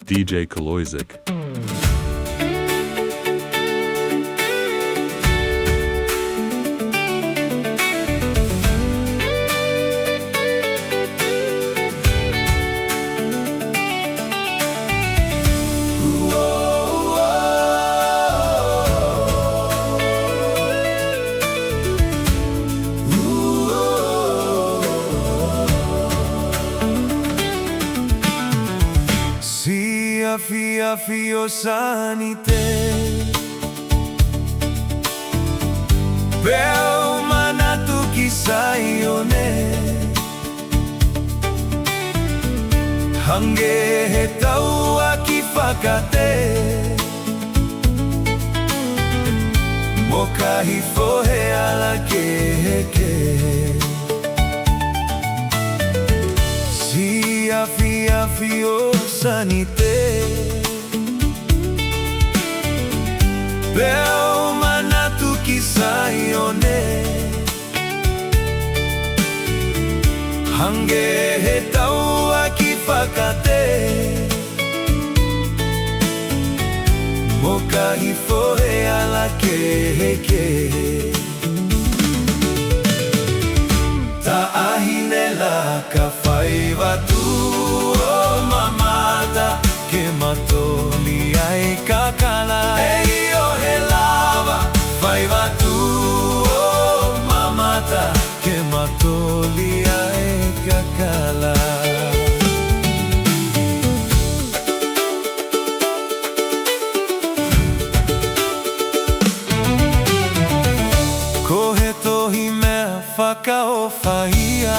DJ Koloizik. Sii Afiafi o Sanite Bel manatu kisaione Hange hetau akifakate Moka hifohe ala keheke Sii Afiafi o Sanite Bel manatu kisaione Hange hetau akifakate Moka hifohe ala keheke Ta'ahinela kafai watu o mamata Ke matoli ai kakala Ei o he lava Fai watu o mamata Ke matoli ai kakala Kohe tohi mea whakaowhaia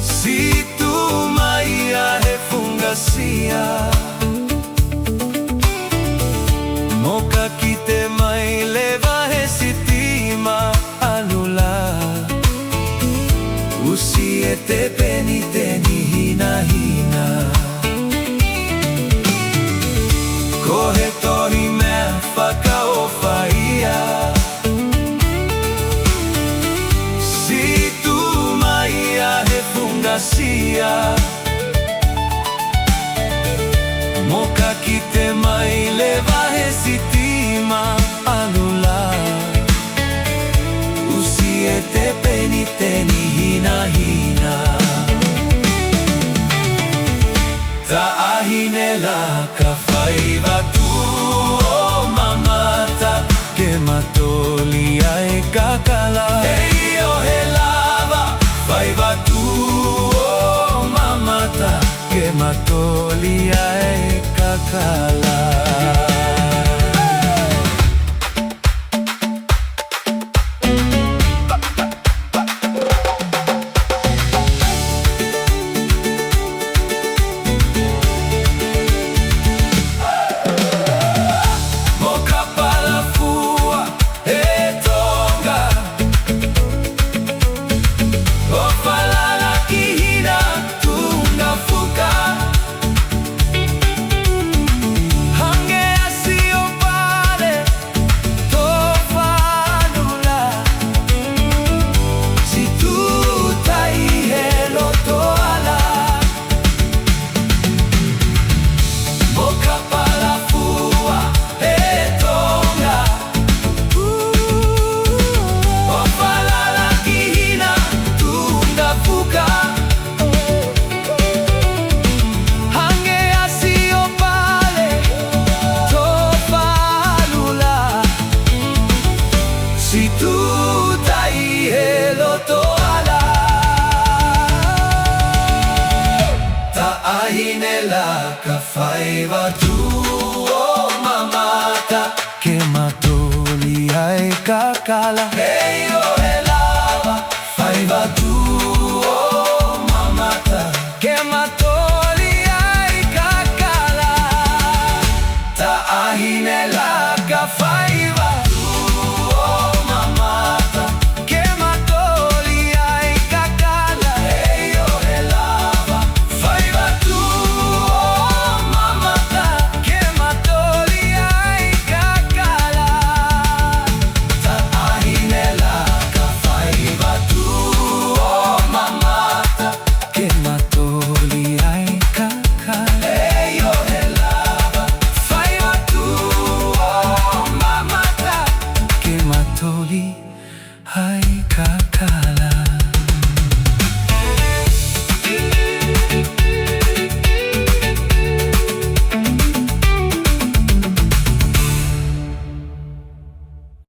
Si tu maia he fungasia Moka ki te mai lewa he sitima alula Usi e te peni teni hina hina Kohe tohi mea whakaowhaia Si tu maia he fungasia Moka ki te mai lewa he sitima alula Usi e te peni teni hina hina Ta'ahinela ka whai watu o mamata Ke matoli ai kakala Ei o he lava whai watu o mamata Ke matoli ai kakala Ta'ahinela ka whai watu o mamata Ke matoli ai kakala Hei o he lava whai watu o mamata Ke matoli